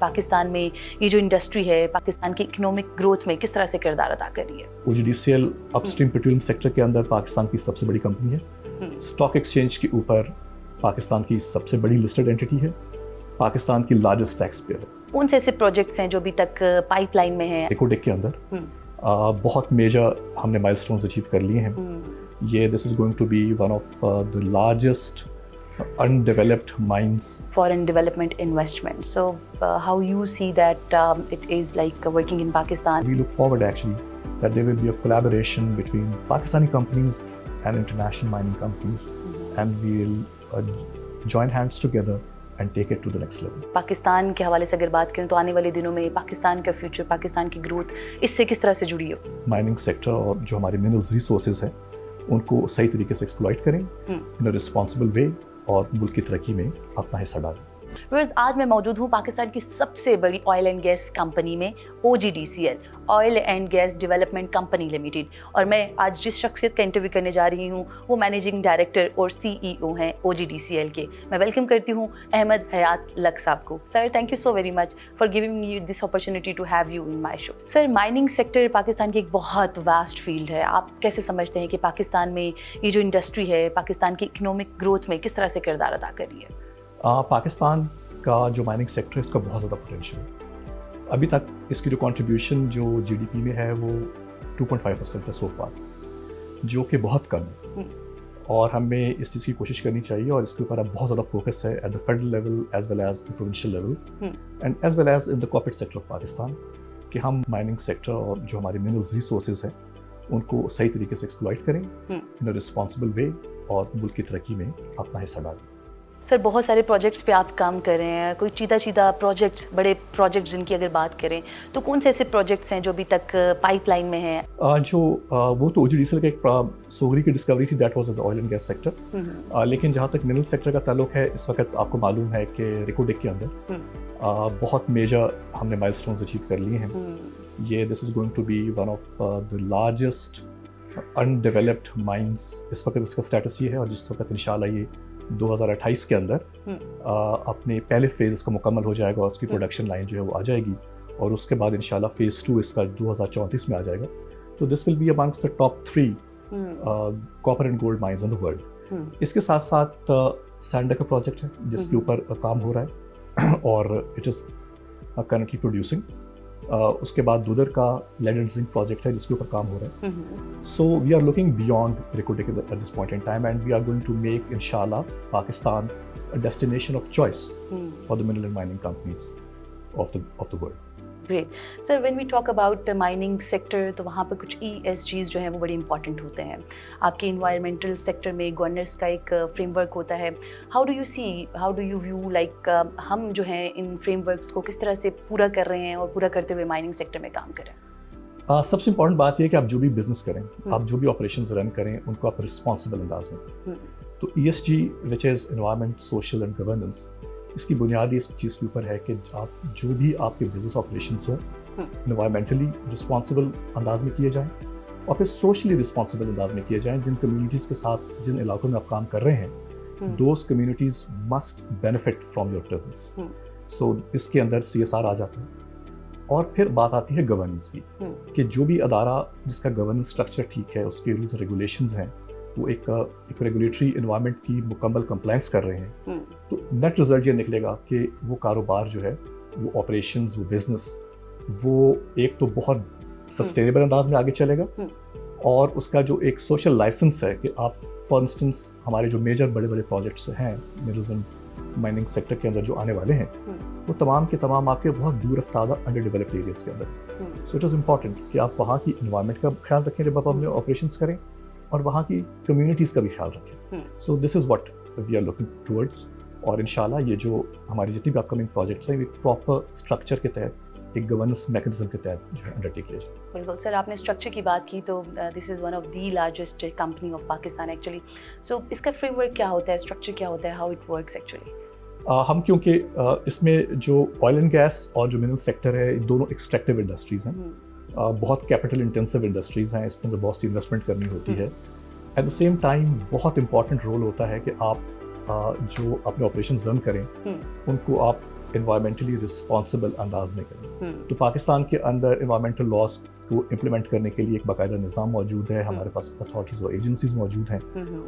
पाकिस्तान में ये जो इंडस्ट्री है पाकिस्तान की इकोनॉमिक ग्रोथ में किस तरह से किरदार अदा कर रही है? OGDCL अपस्ट्रीम पेट्रोलियम सेक्टर के अंदर पाकिस्तान की सबसे बड़ी कंपनी है। स्टॉक एक्सचेंज के ऊपर पाकिस्तान की सबसे बड़ी लिस्टेड एंटिटी है, पाकिस्तान की लार्जेस्ट टैक्स पेयर है। कौन से ऐसे प्रोजेक्ट्स हैं जो अभी तक पाइपलाइन में हैं? एकोडेक के अंदर बहुत मेजर हमने माइलस्टोन्स अचीव कर लिए हैं। ये this is going to be one of the largest undeveloped mines. Foreign development investment. So how you see that it is like working in Pakistan? We look forward actually that there will be a collaboration between Pakistani companies and international mining companies, and we'll join hands together and take it to the next level. Pakistan के हवाले से अगर बात करें तो आने वाले दिनों में पाकिस्तान का फ्यूचर, पाकिस्तान की ग्रोथ इससे किस तरह से जुड़ी है? माइनिंग सेक्टर और जो हमारे मिनरल्स रिसोर्सेज हैं उनको सही तरीके से एक्सप्लॉइट करें इन अ रिस्पॉन्सिबल वे और मुल्क की तरक्की में अपना हिस्सा डालें। आज मैं मौजूद हूँ पाकिस्तान की सबसे बड़ी ऑयल एंड गैस कंपनी में OGDCL, oil and gas development company limited, और मैं आज जिस शख्सियत का इंटरव्यू करने जा रही हूँ वो मैनेजिंग डायरेक्टर और CEO हैं OGDCL के। मैं वेलकम करती हूँ अहमद हयात लक साहब को। Sir, thank you so very much for giving me this opportunity to have you in my show. Sir, mining sector Pakistan की एक बहुत वास्ट फील्ड है। आप कैसे समझते हैं कि पाकिस्तान में ये जो इंडस्ट्री है पाकिस्तान की इकोनॉमिक ग्रोथ में किस तरह से किरदार अदा कर रही है? पाकिस्तान का जो माइनिंग सेक्टर है इसका बहुत ज़्यादा पोटेंशियल है। अभी तक इसकी जो कंट्रीब्यूशन जो GDP में है वो 2.5% है सो फार, जो कि बहुत कम है और हमें इस चीज़ की कोशिश करनी चाहिए और इसके ऊपर अब बहुत ज़्यादा फोकस है at the federal level as well as the provincial level and as well as in the corporate sector of Pakistan कि हम माइनिंग सेक्टर और जो हमारे मिनरल्स रिसोर्सेज हैं उनको सही तरीके से एक्सप्लॉइट करें इन अ रिस्पॉन्सिबल वे और मुल्क की तरक्की में अपना हिस्सा डालें। सर, बहुत सारे प्रोजेक्ट्स पे आप काम कर रहे हैं, कोई चीदा प्रोजेक्ट्स, बड़े प्रोजेक्ट्स जिनकी अगर बात करें तो कौन से ऐसे प्रोजेक्ट्स हैं जो अभी तक पाइपलाइन में हैं? वो तो OGDCL का एक सोगरी की डिस्कवरी थी, that was the oil and gas sector. लेकिन जहाँ तक मिनरल सेक्टर का ताल्लुक है इस वक्त आपको मालूम है कि एकोडेक के अंदर बहुत मेजर हमने माइलस्टोन्स अचीव कर लिए हैं। ये this is going to be one of the largest undeveloped mines. इस वक्त इसका स्टेटस ये है और जिस वक्त इंशाल्लाह ये 2028 के अंदर अपने पहले फेज इसका मुकम्मल हो जाएगा और उसकी प्रोडक्शन लाइन जो है वो आ जाएगी और उसके बाद इंशाल्लाह फेज 2 इसका 2034 में आ जाएगा। तो this will be amongst the top 3 copper and gold mines in the world. इसके साथ साथ सैंडा का प्रोजेक्ट है जिसके ऊपर काम हो रहा है और इट इज़ करंटली प्रोड्यूसिंग। उसके बाद दूधर का लेड एंड जिंक प्रोजेक्ट है जिसके ऊपर काम हो रहा है। So we are looking beyond Reko-Dek at this point in time and we are going to make इंशाल्लाह Pakistan a destination of choice for the mineral and mining companies of the world. Great. Sir, when we talk about the mining sector तो वहाँ पर कुछ ESGs जो हैं वो बड़े important होते हैं। आपके इन्वायरमेंटल सेक्टर में गवर्नेंस का एक फ्रेमवर्क होता है। How do you view like हम जो हैं इन फ्रेमवर्क्स को किस तरह से पूरा कर रहे हैं और पूरा करते हुए माइनिंग सेक्टर में काम करें? सबसे इम्पॉर्टेंट बात यह है कि आप जो भी बिजनेस करें, आप जो भी ऑपरेशंस रन करें उनको आप रिस्पॉन्सिबल अंदाज में करें। तो ESG which is environment, social and governance, इसकी बुनियादी इस चीज़ के ऊपर है कि आप जो भी आपके बिजनेस ऑपरेशंस हो एनवायरमेंटली रिस्पॉन्सिबल अंदाज में किए जाएं और फिर सोशली रिस्पॉन्सिबल अंदाज में किए जाएं। जिन कम्युनिटीज़ के साथ जिन इलाकों में आप काम कर रहे हैं those communities must benefit from your presence. So इसके अंदर CSR आ जाता है और फिर बात आती है गवर्नेंस की कि जो भी अदारा जिसका गवर्नेंस स्ट्रक्चर ठीक है, उसके रूल्स रेगुलेशंस हैं, वो एक रेगुलेटरी एनवायरनमेंट की मुकम्मल कंप्लायंस कर रहे हैं, तो नेट रिजल्ट ये निकलेगा कि वो कारोबार जो है, वो ऑपरेशंस, वो बिजनेस, वो एक तो बहुत सस्टेनेबल अंदाज में आगे चलेगा और उसका जो एक सोशल लाइसेंस है कि आप फॉर इंस्टेंस हमारे जो मेजर बड़े बड़े प्रोजेक्ट्स हैं मिनरल्स एंड माइनिंग सेक्टर के अंदर जो आने वाले हैं वो तमाम के तमाम आपके बहुत दूर अफ्तादा अंडर डेवलप्ड एरियाज के अंदर। सो इट इज़ इम्पॉर्टेंट कि आप वहाँ की एनवायरनमेंट का ख्याल रखें जब आप अपने ऑपरेशंस करें और वहाँ की कम्युनिटीज़ का भी ख्याल रखें। So this is what we are looking towards और इंशाल्लाह ये जो हमारी जितनी भी अपकमिंग प्रोजेक्ट्स हैं एक प्रॉपर स्ट्रक्चर के तहत, एक गवर्नेंस मैकेनिज्म के तहत जो है अंडरटेक किया जाए। बिल्कुल सर, आपने स्ट्रक्चर की बात की तो this is one of the largest company of Pakistan actually. So इसका फ्रेमवर्क क्या होता है, स्ट्रक्चर क्या होता है, हाउ इट वर्क्स एक्चुअली? हम क्योंकि इसमें जो ऑयल एंड गैस और जो मिनरल सेक्टर है दोनों एक्सट्रैक्टिव इंडस्ट्रीज़ हैं, बहुत कैपिटल इंटेंसिव इंडस्ट्रीज़ हैं, इसके अंदर बहुत सी इन्वेस्टमेंट करनी होती है। एट द सेम टाइम बहुत इंपॉर्टेंट रोल होता है कि आप जो अपने ऑपरेशन रन करें उनको आप انوائرمنٹلی رسپانسبل انداز میں کریں. تو پاکستان کے اندر انوائرمنٹل لاس کو امپلیمنٹ کرنے کے لیے ایک باقاعدہ نظام موجود ہے, ہمارے پاس اتھارٹیز اور ایجنسیز موجود ہیں,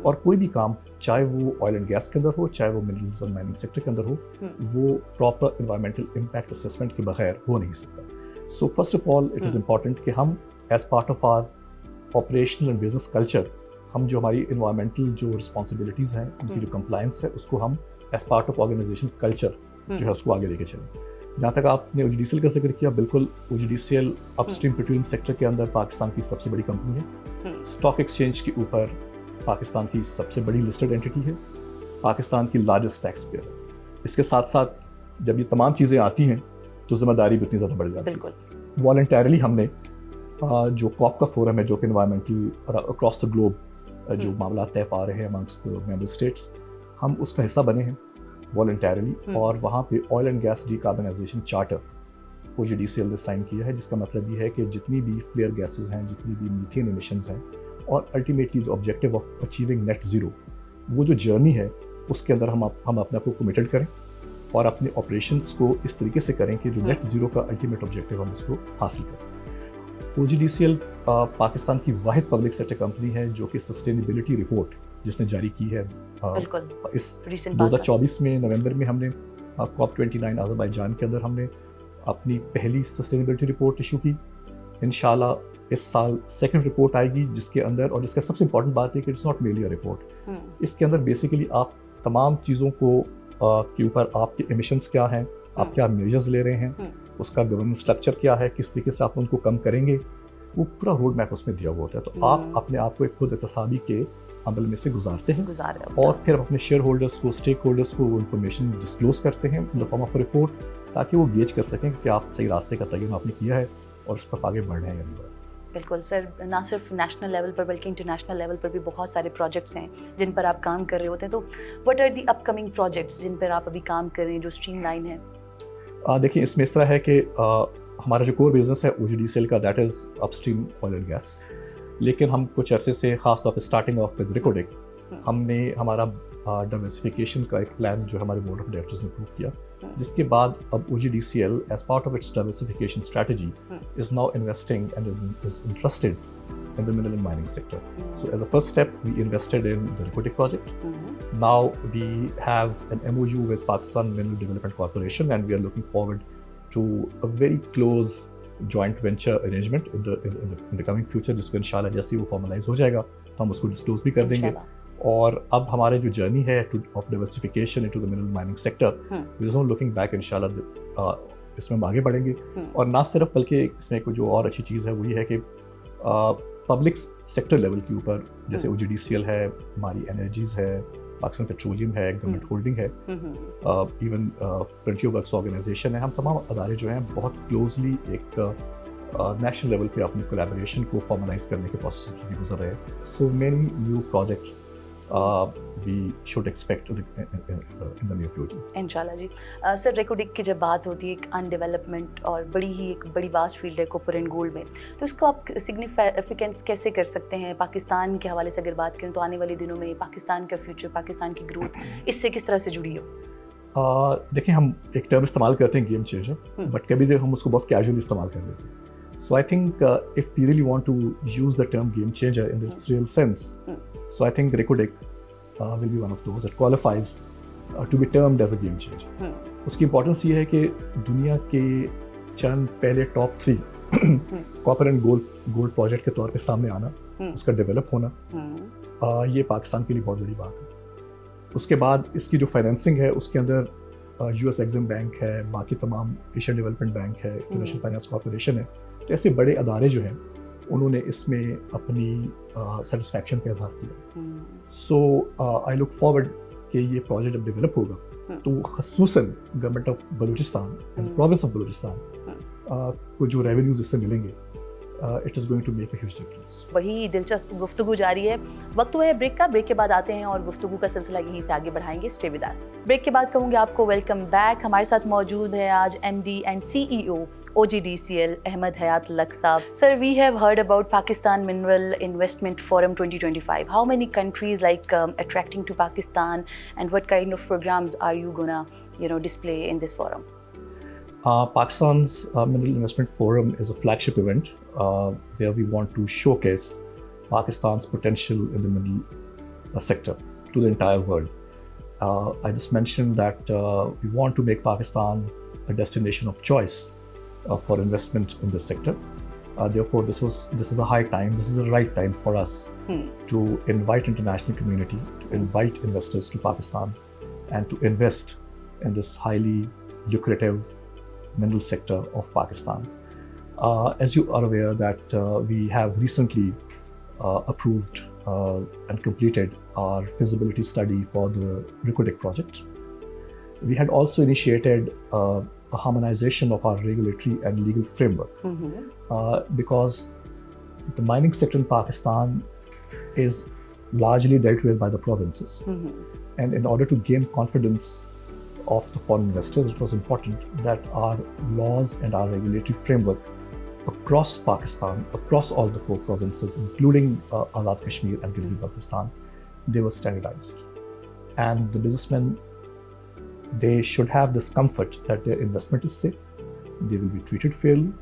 اور کوئی بھی کام چاہے وہ آئل اینڈ گیس کے اندر ہو, چاہے وہ منرلز اور مائننگ سیکٹر کے اندر ہو, وہ پراپر انوائرمنٹل امپیکٹ اسسمنٹ کے بغیر ہو نہیں سکتا. So first of all it is important کہ ہم as part of our operational and business culture, ہم جو ہماری انوائرمنٹل جو رسپانسبلٹیز ہیں, ان کی جو کمپلائنس ہے, اس کو ہم as part of organisation culture جو ہے اس کو آگے لے کے چلیں. جہاں تک آپ نے OGDCL کا ذکر کیا, بالکل OGDCL اپ اسٹریم پیٹرولیم سیکٹر کے اندر پاکستان کی سب سے بڑی کمپنی ہے, اسٹاک ایکسچینج کے اوپر پاکستان کی سب سے بڑی لسٹڈ اینٹی ہے, پاکستان کی لارجسٹ ٹیکس پیئر ہے. اس کے ساتھ ساتھ جب یہ تمام چیزیں آتی ہیں تو ذمہ داری بھی اتنی زیادہ بڑھ جاتی ہے. والنٹیرلی ہم نے جو کاپ کا فورم ہے, جو کہ انوائرمنٹل اکراس دا گلوب جو معاملات طے پا رہے ہیں امنگسٹ ممبر اسٹیٹس, ہم اس کا حصہ بنے ہیں والنٹیرلی, اور وہاں پہ oil and gas decarbonisation charter OGDCL نے سائن کیا ہے, جس کا مطلب یہ ہے کہ جتنی بھی فلیئر گیسز ہیں, جتنی بھی میتھین ایمیشنز ہیں, اور الٹیمیٹلی جو objective of achieving net zero, وہ جو جرنی ہے اس کے اندر ہم اپنے آپ کو کمیٹڈ کریں اور اپنے آپریشنس کو اس طریقے سے کریں کہ جو نیٹ زیرو کا الٹیمیٹ آبجیکٹیو ہم اس کو حاصل کریں. OGDCL پاکستان کی واحد پبلک سیکٹر کمپنی ہے جو کہ سسٹینیبلٹی رپورٹ جس نے جاری کی ہے اس 2024 میں نومبر میں, ہم نے COP29 آذربائیجان کے اندر ہم نے اپنی پہلی سسٹینیبلٹی رپورٹ ایشو کی. انشاءاللہ اس سال سیکنڈ رپورٹ آئے گی, جس کے اندر, اور جس کا سب سے امپورٹنٹ بات ہے کہ it's not merely a report, اس کے اندر بیسیکلی آپ تمام چیزوں کو کے اوپر آپ کے ایمیشنز کیا ہیں, آپ کیا میجرز لے رہے ہیں, اس کا گورننس اسٹرکچر کیا ہے, کس طریقے سے آپ ان کو کم کریں گے, وہ پورا روڈ میپ اس میں دیا ہوا ہوتا ہے. تو آپ اپنے آپ کو ایک خود احتسابی کے عمل میں سے گزارتے ہیں, اور پھر اپنے شیئر ہولڈرس کو, اسٹیک ہولڈرس کو وہ انفارمیشن ڈسکلوز کرتے ہیں ان دا فارم آف رپورٹ, تاکہ وہ گیج کر سکیں کہ آپ صحیح راستے کا تعین آپ نے کیا ہے اور اس پر آگے بڑھ رہے ہیں یا نہیں. بالکل سر, نہ صرف نیشنل لیول پر بلکہ انٹرنیشنل لیول پر بھی بہت سارے پروجیکٹس ہیں جن پر آپ کام کر رہے ہوتے ہیں. تو what are the upcoming projects جن پر آپ ابھی کام کر رہے ہیں جو اسٹریم لائن ہے؟ دیکھیں, اس میں اس طرح ہے کہ ہمارا جو کور بزنس ہے OGDCL کا, that is upstream oil and gas, لیکن ہم کچھ عرصے سے خاص طور پہ اسٹارٹنگ آف ود ریکوڈک, ہم نے ہمارا ڈائیورسفیکیشن کا ایک پلان جو ہمارے بورڈ آف ڈائریکٹرز نے اپروو کیا, جس کے بعد اب OGDCL as part of its diversification strategy is now investing and is interested in the mineral and mining sector. So as a first step, we invested in the Recotic project. Now we have an MOU with Pakistan Mineral Development Corporation, and we are looking forward to a very close joint venture arrangement in the coming future, جس کو انشاءاللہ جیسے ہی وہ formalise ہو جائے گا ہم اس کو disclose بھی کر دیں گے. اور اب ہمارے جو جرنی ہے of diversification into the mineral mining sector, we are looking back, انشاءاللہ اس میں ہم آگے بڑھیں گے. اور نہ صرف بلکہ اس میں جو اور اچھی چیز ہے وہ یہ ہے کہ پبلک سیکٹر لیول کے اوپر, جیسے OGDCL ہے, ہماری انرجیز ہے, پاکستان پیٹرولیم ہے, گورنمنٹ ہولڈنگ ہے, ایون فرنٹیئر ورکس آرگنائزیشن ہے, ہم تمام ادارے جو ہیں بہت کلوزلی ایک نیشنل لیول پہ اپنی کولیبوریشن کو فارملائز کرنے کے پروسیس سے گزر رہے ہیں. So many new projects we should expect in the near future. انشاءاللہ جی. سر, ریکوڈک کی جب بات ہوتی ہے ایک ان ڈیولپمنٹ اور ایک بڑی واسٹ فیلڈ ہے کوپر اینڈ گولڈ میں, تو اس کو آپ سگنیفیکینس کیسے کر سکتے ہیں پاکستان کے حوالے سے اگر بات کریں تو آنے والے دنوں میں پاکستان کا فیوچر, پاکستان کی گروتھ اس سے کس طرح سے جڑی ہو؟ دیکھیں, ہم ایک ٹرم استعمال کرتے ہیں گیم چینجر, بٹ کبھی ہم اس کو بہت کیجولی استعمال کر لیتے ہیں. So I think if we really want to use the term game changer in this real sense, so I think Recotic will be one of those that qualifies to be termed as a game changer. اس کی importance یہ ہے کہ دنیا کے چند پہلے top 3 copper and gold project کے طور پہ سامنے آنا, اس کا ڈیولپ ہونا, یہ پاکستان کے لیے بہت بڑی بات ہے. اس کے بعد اس کی جو فائنینسنگ ہے اس کے اندر US ایگزم بینک ہے, باقی تمام ایشین ڈیولپمنٹ بینک ہے, انٹرنیشنل فائنانس کارپوریشن ہے. تو ایسے بڑے ادارے جو ہیں انہوں نے اس میں اپنی سیٹسفیکشن کا اظہار کیا. سو آئی لک فارورڈ کہ یہ پروجیکٹ جب ڈیولپ ہوگا تو خصوصاً government of Balochistan and province of Balochistan کو جو ریونیوز اس سے ملیں گے, it is going to make a huge difference. وہی دلچسپ گفتگو جاری ہے. وقت ہوا ہے بریک کا, بریک کے بعد آتے ہیں اور گفتگو کا سلسلہ یہیں سے آگے بڑھائیں گے. Stay with us. بریک کے بعد کہوں گے آپ کو ویلکم بیک. ہمارے ساتھ موجود ہے آج MD and CEO OGDCL Ahmed Hayat Lak صاحب. Sir, we have heard about Pakistan Mineral Investment Forum 2025. How many countries attracting to Pakistan, and what kind of programs are you gonna display in this forum? Pakistan's Mineral Investment Forum is a flagship event where we want to showcase Pakistan's potential in the mineral sector to the entire world. I just mentioned that we want to make Pakistan a destination of choice for investment in this sector. Therefore, this is a high time, this is the right time for us to invite international community, to invite investors to Pakistan and to invest in this highly lucrative mineral sector of Pakistan. As you are aware that we have recently approved and completed our feasibility study for the Reko Diq project. We had also initiated a harmonization of our regulatory and legal framework because the mining sector in Pakistan is largely dealt with by the provinces. And in order to gain confidence of the foreign investors, it was important that our laws and our regulatory framework across Pakistan, across all the 4 provinces, including Azad Kashmir and Gilgit-Baltistan, they were standardized. And the businessmen, they should have this comfort that their investment is safe, they will be treated fairly,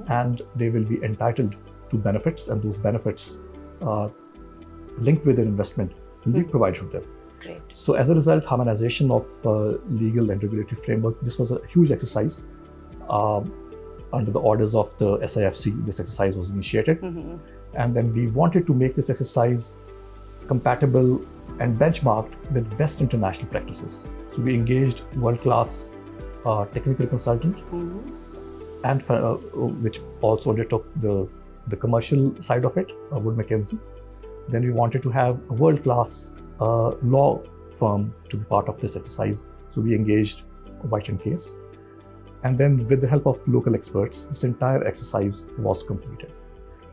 and they will be entitled to benefits, and those benefits linked with their investment will be provided to them. Great. So as a result, harmonization of legal and regulatory framework, this was a huge exercise. Under the orders of the SIFC, this exercise was initiated. And then we wanted to make this exercise compatible and benchmarked with best international practices. So we engaged world-class technical consultant, and which also undertook the commercial side of it, Wood Mackenzie. Then we wanted to have a world-class law firm to be part of this exercise. So we engaged White & Case. And then with the help of local experts, this entire exercise was completed.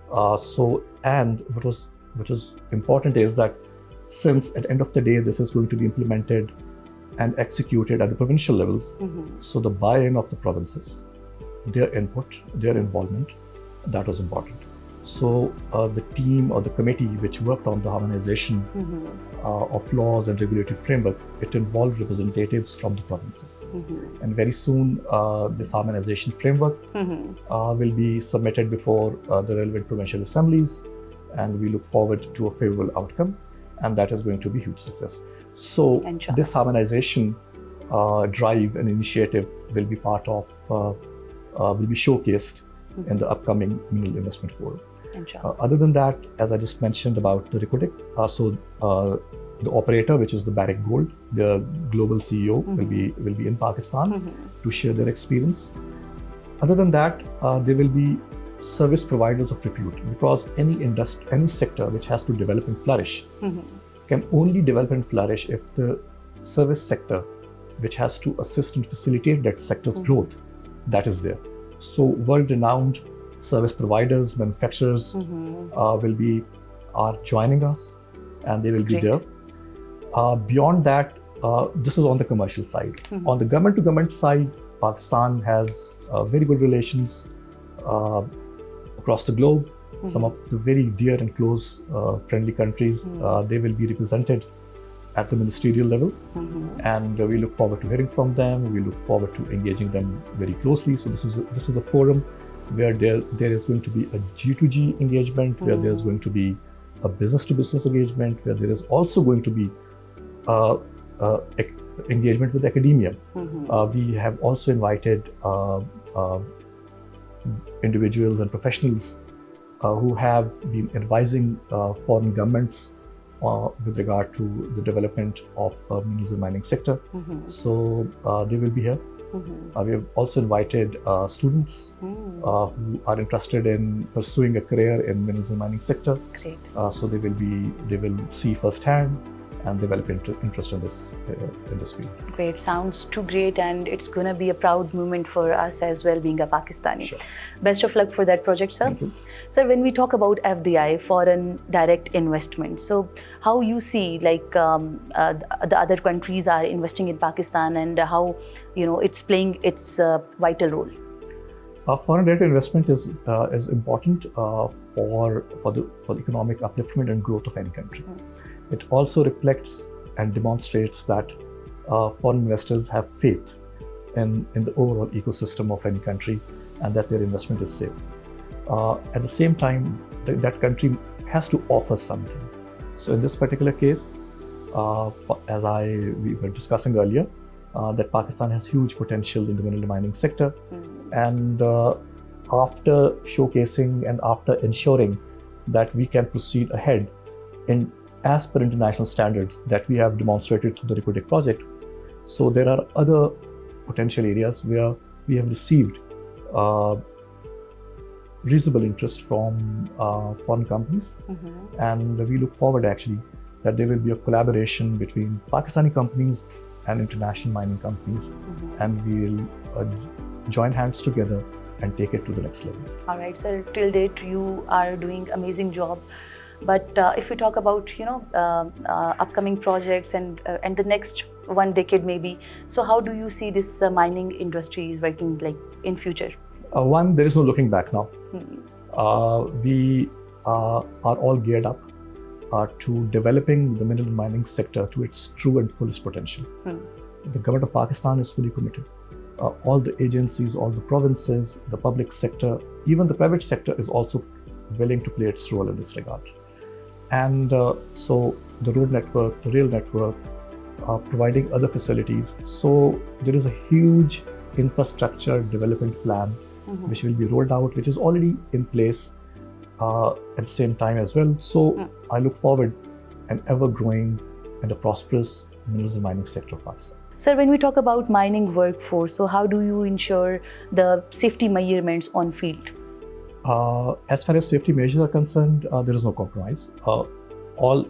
And what was important is that since at the end of the day, this is going to be implemented and executed at the provincial levels, so the buy-in of the provinces, their input, their involvement, that was important. So the team or the committee which worked on the harmonization of laws and regulatory framework, it involved representatives from the provinces. And very soon, this harmonization framework will be submitted before the relevant provincial assemblies, and we look forward to a favorable outcome, and that is going to be a huge success. So this harmonization drive and initiative will be part of, will be showcased in the upcoming Mineral Investment Forum. Other than that, as I just mentioned about the Reko Diq, the operator, which is the Barrick Gold, the global CEO will be in Pakistan to share their experience. Other than that, there will be service providers of repute, because any sector which has to develop and flourish can only develop and flourish if the service sector, which has to assist and facilitate that sector's growth, that is there. So world-renowned service providers, manufacturers are joining us, and they will be there. Beyond that, this is on the commercial side. On the government-to-government side, Pakistan has very good relations across the globe. Some of the very dear and close friendly countries, they will be represented at the ministerial level, and we look forward to hearing from them. We look forward to engaging them very closely. So this is a forum where there is going to be a G2G engagement, where there is going to be a business-to-business engagement, where there is also going to be engagement with academia. We have also invited individuals and professionals who have been advising foreign governments with regard to the development of minerals and mining sector. So they will be here. We have also invited students who are interested in pursuing a career in minerals and mining sector. Great. So they will see firsthand and develop interest in this field. Great, sounds too great, and it's going to be a proud moment for us as well, being a Pakistani. Sure. Best of luck for that project, sir. Thank you. Sir, when we talk about FDI, foreign direct investment, so how you see the other countries are investing in Pakistan, and how it's playing its vital role? Foreign direct investment is important for the economic upliftment and growth of any country. It also reflects and demonstrates that foreign investors have faith in the overall ecosystem of any country and that their investment is safe. At the same time, that country has to offer something. So in this particular case, as we were discussing earlier, that Pakistan has huge potential in the mineral mining sector. And after showcasing and after ensuring that we can proceed ahead in as per international standards that we have demonstrated through the Reko Diq project, so there are other potential areas where we have received reasonable interest from foreign companies. And we look forward actually that there will be a collaboration between Pakistani companies and international mining companies, and we will join hands together and take it to the next level. All right, sir. Till date, you are doing amazing job. But if we talk about upcoming projects and the next one decade maybe, so how do you see this mining industry is working like in future? One, there is no looking back now. We are all geared up to developing the mineral mining sector to its true and fullest potential. The government of Pakistan is fully committed. All the agencies, all the provinces, the public sector, even the private sector is also willing to play its role in this regard. And so the road network, the rail network, providing other facilities. So there is a huge infrastructure development plan which will be rolled out, which is already in place at the same time as well. So I look forward an ever-growing and a prosperous minerals and mining sector of Pakistan. Sir, when we talk about mining workforce, so how do you ensure the safety measurements on field? As far as safety measures are concerned, there is no compromise. All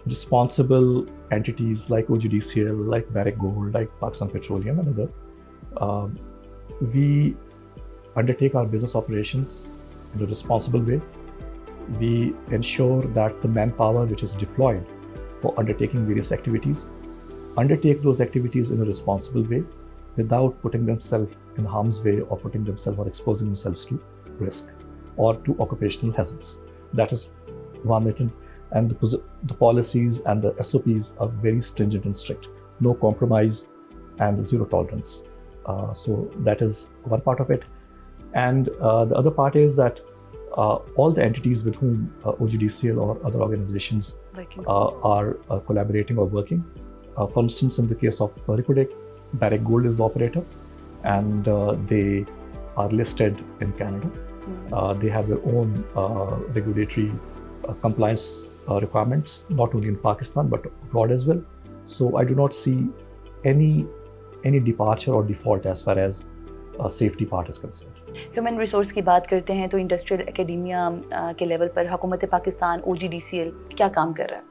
responsible entities like OGDCL, like Barrick Gold, like Pakistan Petroleum and other, we undertake our business operations in a responsible way. We ensure that the manpower which is deployed for undertaking various activities undertake those activities in a responsible way without putting themselves in harm's way or putting themselves or exposing themselves to risk or to occupational hazards. That is one thing. And the policies and the SOPs are very stringent and strict. No compromise and zero tolerance. So that is one part of it. And the other part is that all the entities with whom OGDCL or other organizations are collaborating or working. For instance, in the case of Reko Diq, Barrick Gold is the operator, and they are listed in Canada. They have their own regulatory compliance requirements, not only in Pakistan but abroad as well. So I do not see any departure or default as far as safety part is concerned. Human resource की बात करते हैं तो industrial academia के level पर हुकूमत Pakistan OGDCL क्या काम कर रहा है?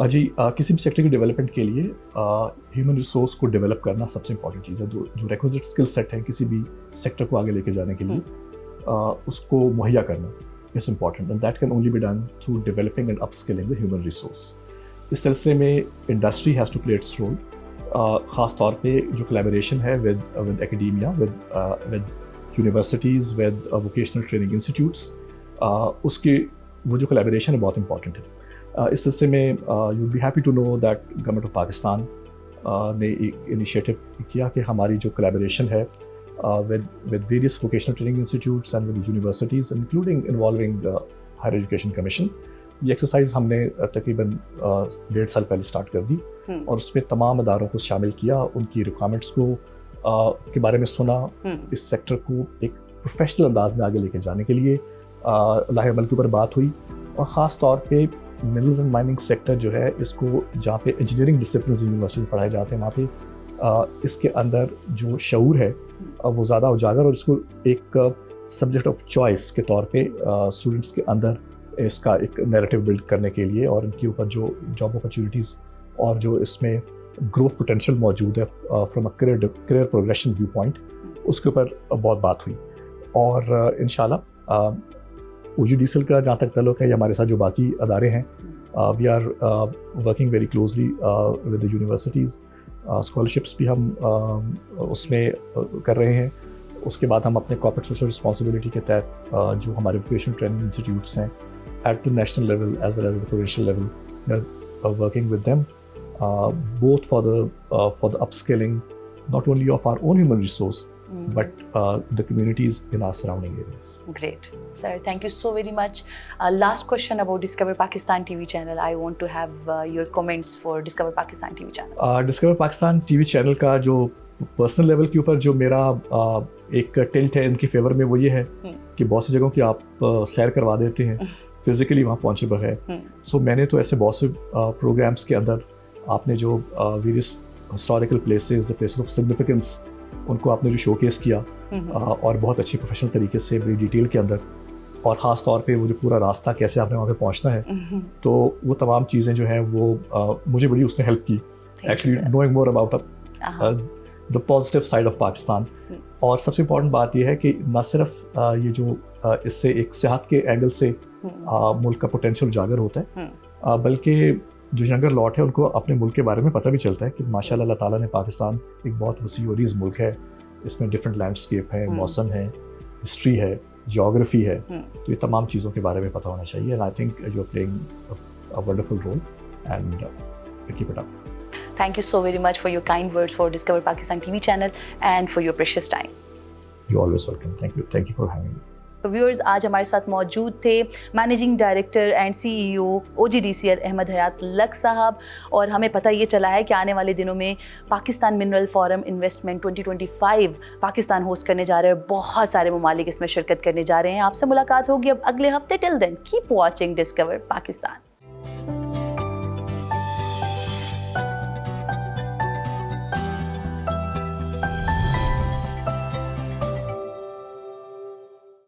जी, किसी भी सेक्टर की डेवलपमेंट के लिए ह्यूमन रिसोर्स को डेवलप करना सबसे इम्पोर्टेंट चीज़ है. जो रिक्विजिट स्किल सेट है किसी भी सेक्टर को आगे लेके जाने के लिए उसको मुहैया करना is important, and that can only be done through developing and upskilling the human resource. इस सिलसिले में industry has to play its role. ख़ास तौर पे जो कोलैबोरेशन है with academia, with universities, with vocational training institutes, उसके वो जो कोलैबोरेशन है बहुत इंपॉर्टेंट है. इस सिलसिले में you be happy to know that government of Pakistan ने एक इनिशिएटिव किया कि हमारी जो कोलैबोरेशन है with various vocational training institutes and with universities, including involving the Higher Education Commission. ये एक्सरसाइज हमने तकरीबन 1.5 साल पहले स्टार्ट कर दी और उसमें तमाम अदारों को शामिल किया, उनकी रिक्वायरमेंट्स को के बारे में सुना, इस सेक्टर को एक प्रोफेशनल अंदाज में आगे लेके जाने के लिए लाहे अमल के ऊपर बात हुई. और ख़ास तौर पे मिनरल्स एंड माइनिंग सेक्टर जो है, इसको जहाँ पे इंजीनियरिंग डिसिप्लिन यूनिवर्सिटी में पढ़ाए जाते हैं, वहाँ पे इसके अंदर जो शऊर है वो ज़्यादा उजागर और इसको एक सब्जेक्ट ऑफ चॉइस के तौर पे स्टूडेंट्स के अंदर इसका एक नैरेटिव बिल्ड करने के लिए और इनके ऊपर जो जॉब अपॉर्चुनिटीज़ और जो इसमें ग्रोथ पोटेंशियल मौजूद है from a career progression view point, उसके ऊपर बहुत बात हुई. और इंशाल्लाह OGDCL का जहाँ तक ताल्लुक है या हमारे साथ जो बाकी अदारे हैं, we are working very closely with the universities. Scholarships भी हम उसमें कर रहे हैं. उसके बाद हम अपने कॉर्पोरेट सोशल रिस्पॉन्सिबिलिटी के तहत जो हमारे वोकेशनल ट्रेनिंग इंस्टीट्यूट्स हैं at the national level as well as the provincial level, we are working with them both for the upskilling, not only of our own human resource, but the communities in our surrounding areas. Great. Sir, thank you so very much. Last question about Discover Pakistan TV channel. I want to have your comments for Discover Pakistan TV channel. Discover Pakistan TV channel का जो personal level के ऊपर जो मेरा एक tilt है इनके favour में वो ये है कि बहुत सी जगहों की आप सैर करवा देते हैं, फिजिकली वहाँ पहुँचे बगैर. सो मैंने तो ऐसे बहुत से प्रोग्राम्स के अंदर आपने जो various historical places, the places of significance, उनको आपने जो शोकेस किया और बहुत अच्छी प्रोफेशनल तरीके से बड़ी डिटेल के अंदर, और ख़ास तौर पे वो जो पूरा रास्ता कैसे आपने वहाँ पे पहुँचना है, तो वो तमाम चीज़ें जो हैं वो मुझे बड़ी उसने हेल्प की actually knowing more about the positive side of Pakistan. और सबसे इम्पॉर्टेंट बात यह है कि न सिर्फ ये जो इससे एक सियाहत के एंगल से मुल्क का पोटेंशियल उजागर होता है, बल्कि जो यंगर लॉट है उनको अपने मुल्क के बारे में पता भी चलता है कि माशाल्लाह अल्लाह ताला ने पाकिस्तान एक बहुत वसी और अजीज़ मुल्क है, इसमें डिफरेंट लैंडस्केप है, मौसम है, हिस्ट्री है, जियोग्राफी है, तो ये तमाम चीज़ों के बारे में पता होना चाहिए. And I think you are playing a wonderful role and keep it up. Thank you so very much for your kind words for Discover Pakistan TV channel and for your precious time. You're always welcome. Thank you for having me. तो viewers, आज हमारे साथ मौजूद थे managing director and CEO OGDCL Ahmed Hayat Lak साहब, और हमें पता ये चला है कि आने वाले दिनों में Pakistan mineral forum investment 2025 Pakistan host करने जा रहे हैं. बहुत सारे ममालिक इसमें शिरकत करने जा रहे हैं. आपसे मुलाकात होगी अब अगले हफ्ते. Till then keep watching discover Pakistan.